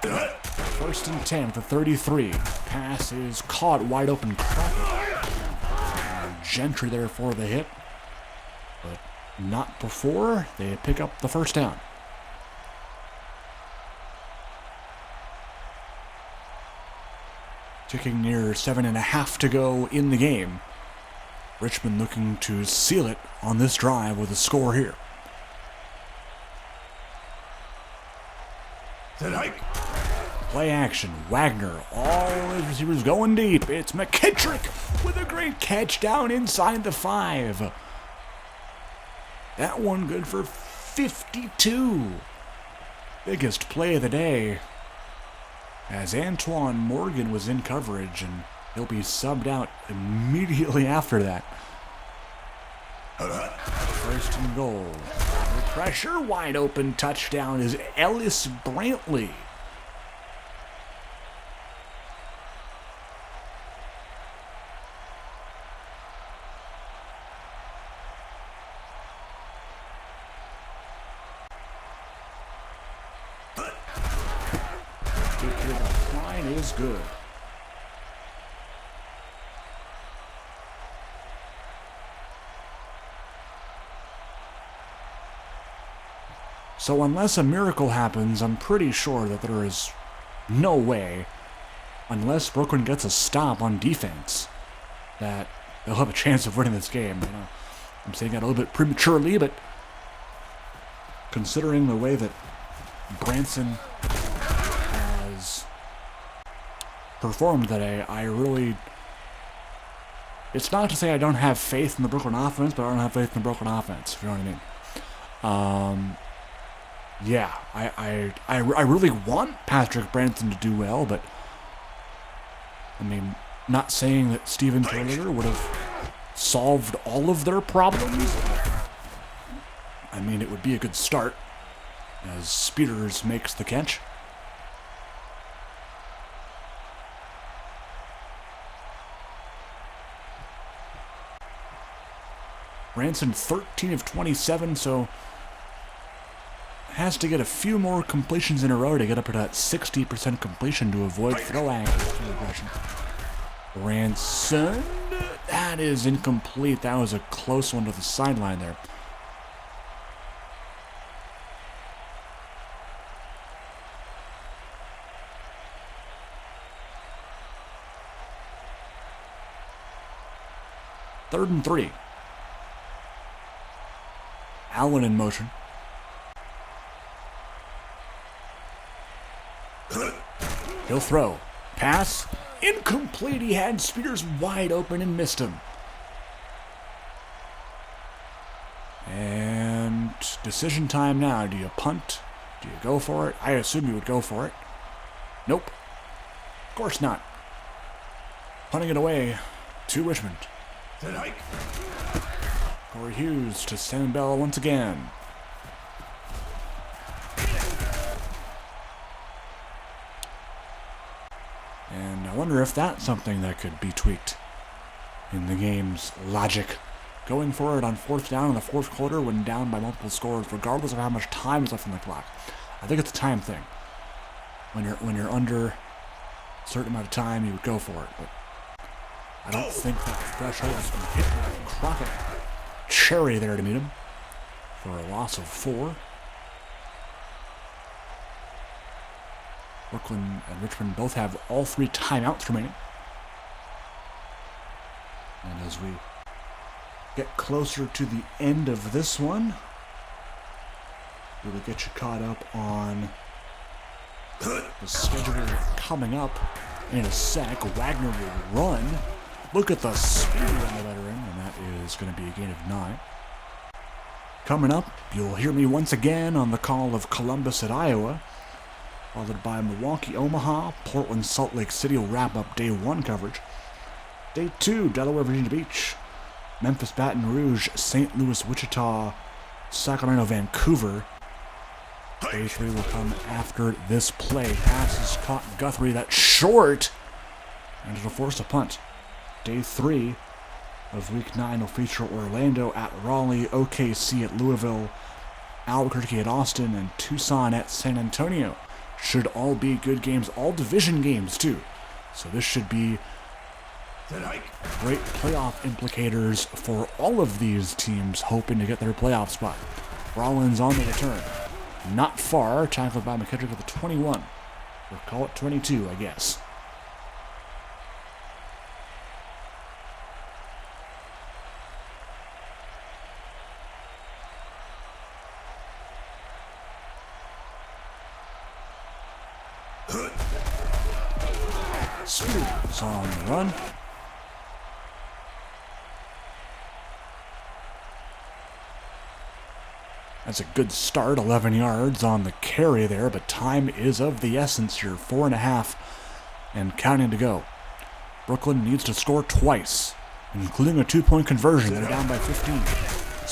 First and 10 at the 33. Pass is caught wide open. Gentry there for the hit, but not before they pick up the first down. Ticking near 7.5 to go in the game. Richmond looking to seal it on this drive with a score here. Said hike. Play action. Wagner. All his receivers going deep. It's McKittrick with a great catch down inside the 5. That one good for 52. Biggest play of the day. As Antoine Morgan was in coverage, and he'll be subbed out immediately after that. First and goal. Under pressure, wide open touchdown is Ellis Brantley. The line is good. So unless a miracle happens, I'm pretty sure that there is no way, unless Brooklyn gets a stop on defense, that they'll have a chance of winning this game. You know, I'm saying that a little bit prematurely, but considering the way that Branson has performed today, I really... It's not to say I don't have faith in the Brooklyn offense, but I don't have faith in the Brooklyn offense, if you know what I mean. Yeah, I really want Patrick Branson to do well, but I mean, not saying that Steven Turner would have solved all of their problems. I mean, it would be a good start as Speeders makes the catch. Branson 13 of 27, so has to get a few more completions in a row to get up to that 60% completion to avoid throw angles to regression. Branson, that is incomplete. That was a close one to the sideline there. Third and 3. Allen in motion. He'll throw. Pass. Incomplete. He had Spears wide open and missed him. And decision time now. Do you punt? Do you go for it? I assume you would go for it. Nope. Of course not. Punting it away to Richmond. Corey Hughes to Sam Bell once again. And I wonder if that's something that could be tweaked in the game's logic. Going for it on fourth down in the fourth quarter when down by multiple scores, regardless of how much time is left on the clock. I think it's a time thing. When you're under a certain amount of time, you would go for it. But I don't think that threshold has been hit by Crockett. Cherry there to meet him for a loss of 4. Brooklyn and Richmond both have all 3 timeouts remaining. And as we get closer to the end of this one, we'll get you caught up on the schedule coming up in a sec. Wagner will run. Look at the speed on the veteran, and that is going to be a gain of 9. Coming up, you'll hear me once again on the call of Columbus at Iowa, followed by Milwaukee, Omaha. Portland, Salt Lake City will wrap up Day 1 coverage. Day 2, Delaware, Virginia Beach. Memphis, Baton Rouge, St. Louis, Wichita, Sacramento, Vancouver. Day 3 will come after this play. Passes caught Guthrie. That's short, and it'll force a punt. Day 3 of Week 9 will feature Orlando at Raleigh, OKC at Louisville, Albuquerque at Austin, and Tucson at San Antonio. Should all be good games, all division games too. So this should be great playoff implicators for all of these teams hoping to get their playoff spot. Rollins on the return. Not far, tackled by McKittrick at the 21. Or call it 22, I guess. Spears on the run. That's a good start, 11 yards on the carry there, but time is of the essence here. 4.5 and counting to go. Brooklyn needs to score twice, including a 2-point conversion. They're down by 15.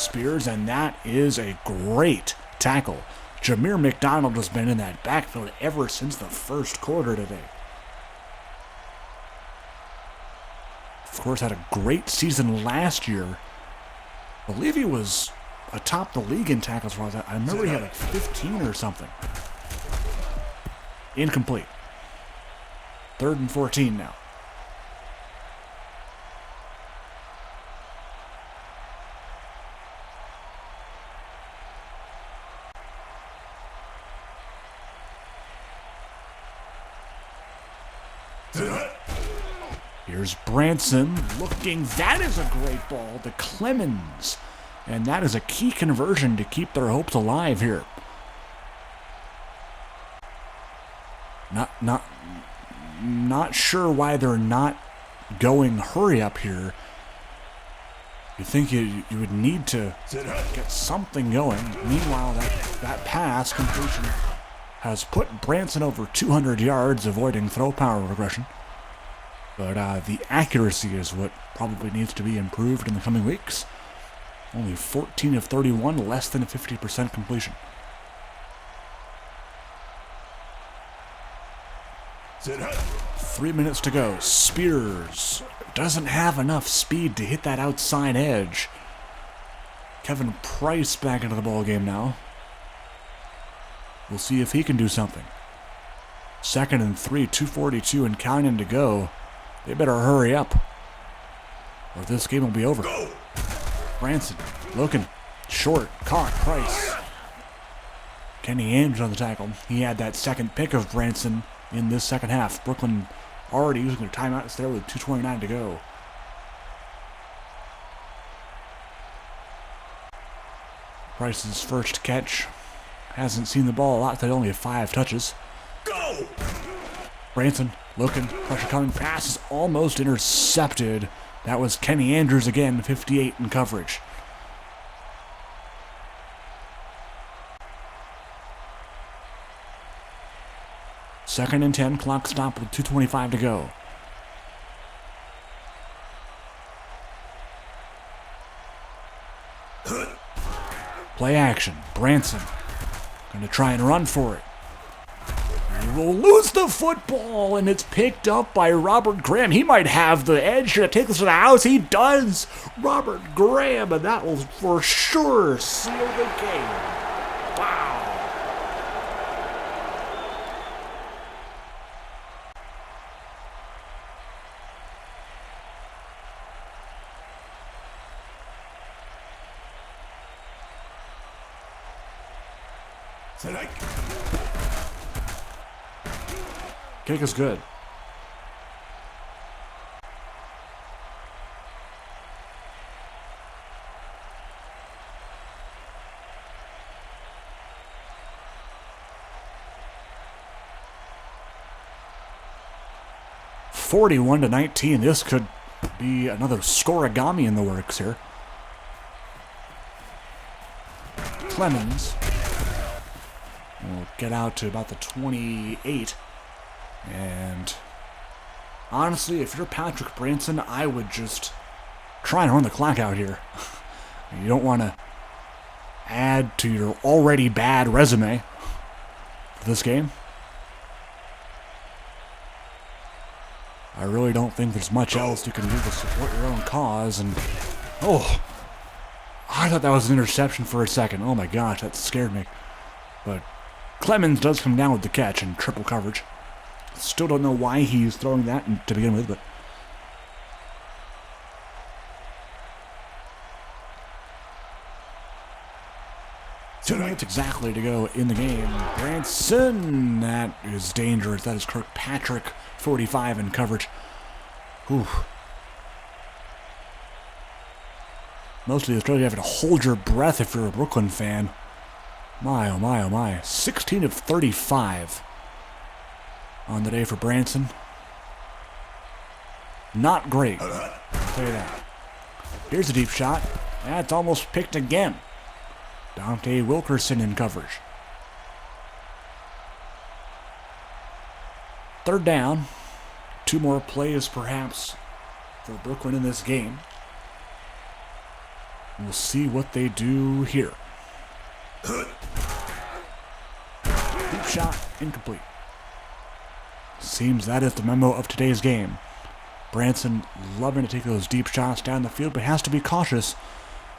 Spears, and that is a great tackle. Jameer McDonald has been in that backfield ever since the first quarter today. Of course, had a great season last year. I believe he was atop the league in tackles. I remember he had like 15 or something. Incomplete. 3rd and 14 now. Here's Branson looking. That is a great ball to Clemens. And that is a key conversion to keep their hopes alive here. Not sure why they're not going hurry up here. You think you would need to get something going. Meanwhile, that pass completion has put Branson over 200 yards, avoiding throw power regression. But the accuracy is what probably needs to be improved in the coming weeks. Only 14 of 31, less than a 50% completion. Sit up. 3 minutes to go. Spears doesn't have enough speed to hit that outside edge. Kevin Price back into the ball game now. We'll see if he can do something. 2nd and 3, 2:42 and counting to go. They better hurry up, or this game will be over. Go. Branson looking short, caught Price. Kenny Andrews on the tackle. He had that second pick of Branson in this second half. Brooklyn already using their timeouts there with 2:29 to go. Price's first catch. Hasn't seen the ball a lot, so only had 5 touches. Go. Branson looking, pressure coming, pass is almost intercepted. That was Kenny Andrews again, 58 in coverage. Second and 10, clock stopped with 2:25 to go. Play action. Branson going to try and run for it. He will lose the football, and it's picked up by Robert Graham. He might have the edge to take this to the house. He does. Robert Graham, and that will for sure seal the game. Wow. Sit up. Kick is good. (41-19). This could be another scoregami in the works here. Clemens will get out to about the 28. And honestly, if you're Patrick Branson, I would just try and run the clock out here. You don't want to add to your already bad resume for this game. I really don't think there's much else you can do to support your own cause. And oh, I thought that was an interception for a second. Oh my gosh, that scared me. But Clemens does come down with the catch in triple coverage. Still don't know why he's throwing that to begin with, but 2 minutes exactly to go in the game. Branson, that is dangerous. That is Kirkpatrick, 45 in coverage. Whew. Mostly this drill, you have to hold your breath if you're a Brooklyn fan. My, oh my, oh my. 16 of 35 on the day for Branson. Not great, I'll tell you that. Here's a deep shot. That's almost picked again. Dante Wilkerson in coverage. 3rd down. 2 more plays perhaps for Brooklyn in this game. We'll see what they do here. Deep shot, incomplete. Seems that is the memo of today's game. Branson loving to take those deep shots down the field, but has to be cautious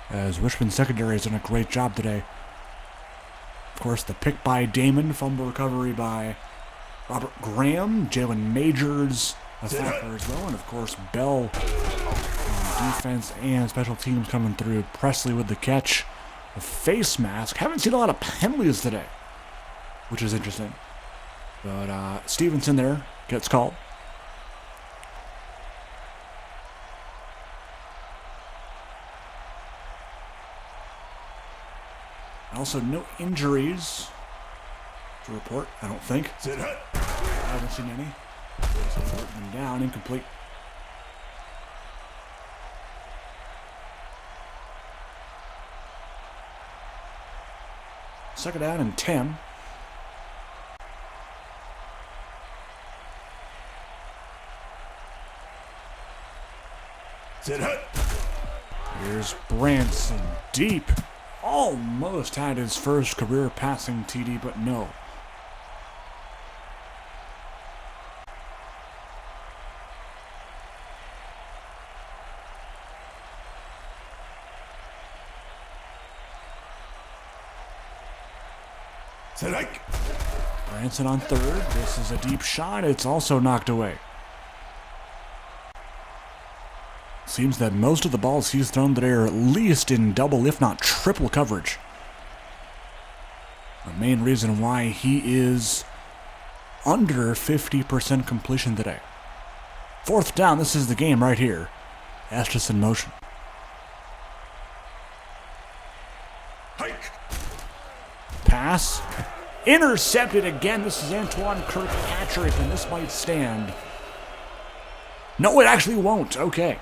as Richmond secondary has done a great job today. Of course, the pick by Damon, fumble recovery by Robert Graham, Jalen Majors, a factor as well, and of course Bell on defense and special teams coming through. Presley with the catch, a face mask. Haven't seen a lot of penalties today, which is interesting. But Stevenson there gets called. Also, no injuries to report, I don't think. I haven't seen any. So working down, incomplete. Second down and 10. Here's Branson deep. Almost had his first career passing TD, but no. Branson on third. This is a deep shot. It's also knocked away. Seems that most of the balls he's thrown today are at least in double, if not triple coverage. The main reason why he is under 50% completion today. Fourth down, this is the game right here. Estes in motion. Pass. Intercepted again. This is Antoine Kirkpatrick, and this might stand. No, it actually won't. Okay.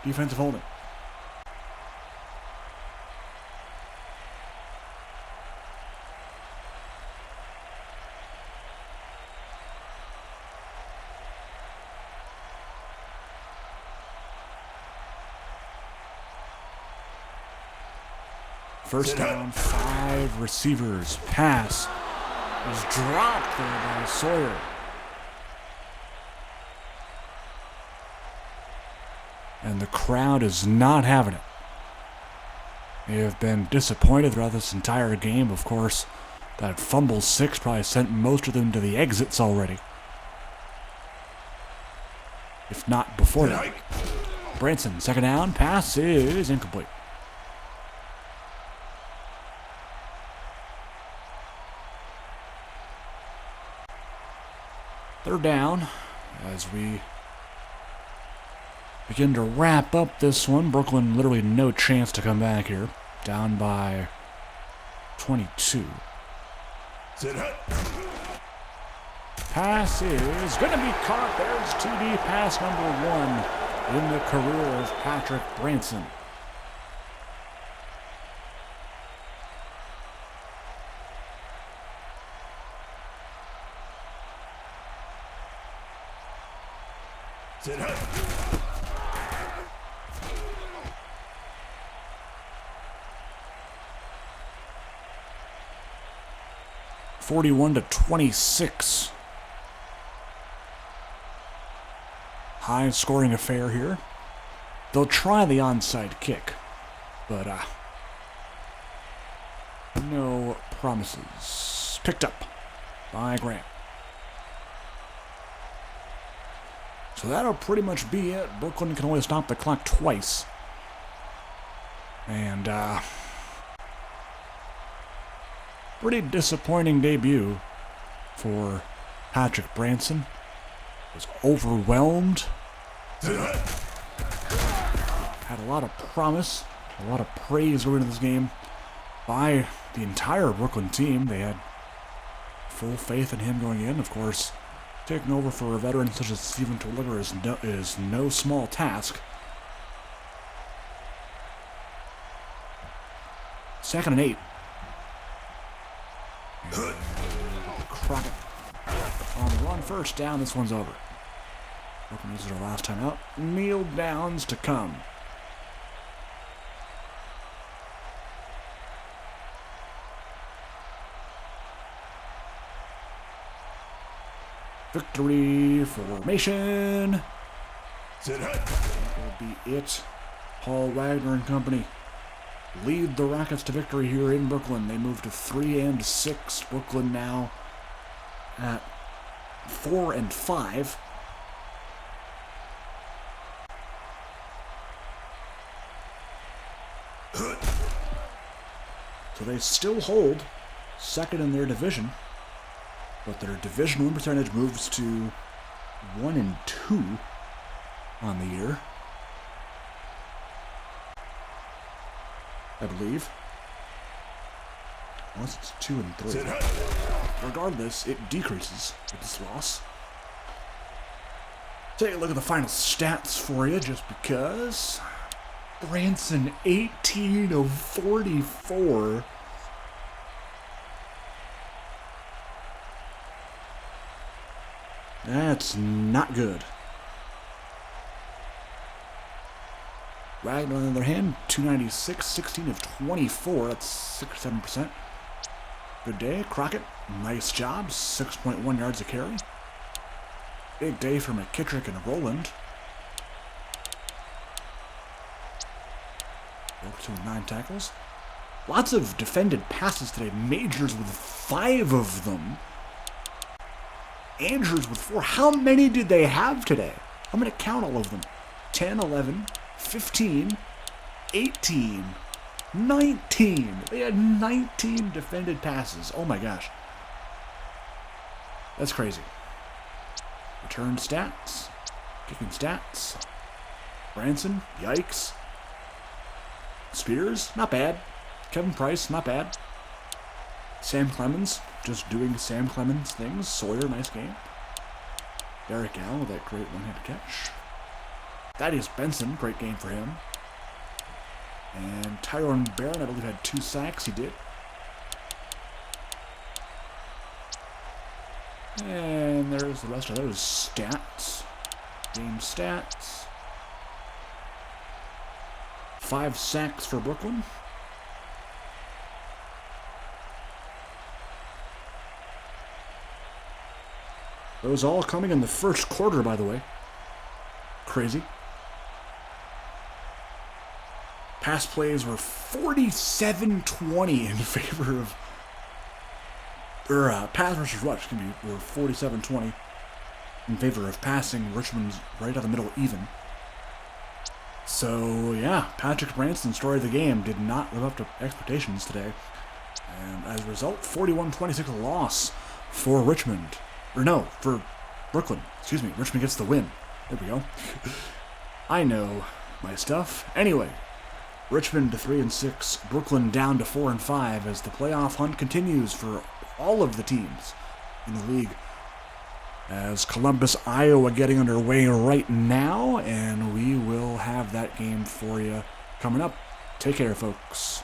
Defensive holding. First down, 5 receivers. Pass is dropped there by Sawyer. And the crowd is not having it. They have been disappointed throughout this entire game. Of course, that fumble 6 probably sent most of them to the exits already. If not before that. Branson, second down, pass is incomplete. Third down, as we begin to wrap up this one. Brooklyn literally no chance to come back here. Down by 22. Pass is going to be caught. There's TD pass number 1 in the career of Patrick Branson. Sit up. 41-26. High scoring affair here. They'll try the onside kick, but no promises. Picked up by Grant. So that'll pretty much be it. Brooklyn can only stop the clock twice. And pretty disappointing debut for Patrick Branson. Was overwhelmed. Had a lot of promise, a lot of praise going into this game by the entire Brooklyn team. They had full faith in him going in. Of course, taking over for a veteran such as Steven Terwilliger is no small task. Second and 8. Crockett on the run, first down. This one's over. Brooklyn uses our last time out. Kneel downs to come. Victory formation. Sit hut. That will be it. Paul Wagner and company lead the Rockets to victory here in Brooklyn. They move to 3-6. Brooklyn now at 4-5. So they still hold second in their division, but their division win percentage moves to 1-2 on the year, I believe. Unless it's 2-3. Regardless, it decreases with this loss. Take a look at the final stats for you, just because. Branson, 18 of 44. That's not good. Wagner, on the other hand, 296, 16 of 24. That's 67%. Good day. Crockett, nice job. 6.1 yards a carry. Big day for McKittrick and Rowland. 2 and 9 tackles. Lots of defended passes today. Majors with 5 of them. Andrews with 4. How many did they have today? I'm going to count all of them. 10, 11, 15, 18, 19. They had 19 defended passes. Oh my gosh. That's crazy. Return stats. Kicking stats. Branson, yikes. Spears, not bad. Kevin Price, not bad. Sam Clemens, just doing Sam Clemens things. Sawyer, nice game. Derek Allen with that great one-handed catch. Thaddeus Benson, great game for him. And Tyrone Barron, I believe, had 2 sacks. He did. And there's the rest of those stats. Game stats. 5 sacks for Brooklyn. Those all coming in the first quarter, by the way. Crazy. Pass plays were 47-20 in favor of... pass versus rush, excuse me, were 47-20 in favor of passing. Richmond's right out the middle even. So, yeah, Patrick Branson, story of the game, did not live up to expectations today. And as a result, 41-26 loss for Richmond. Or no, for Brooklyn. Excuse me, Richmond gets the win. There we go. I know my stuff. Anyway, Richmond to 3-6, Brooklyn down to 4-5 as the playoff hunt continues for all of the teams in the league. As Columbus, Iowa getting underway right now, and we will have that game for you coming up. Take care, folks.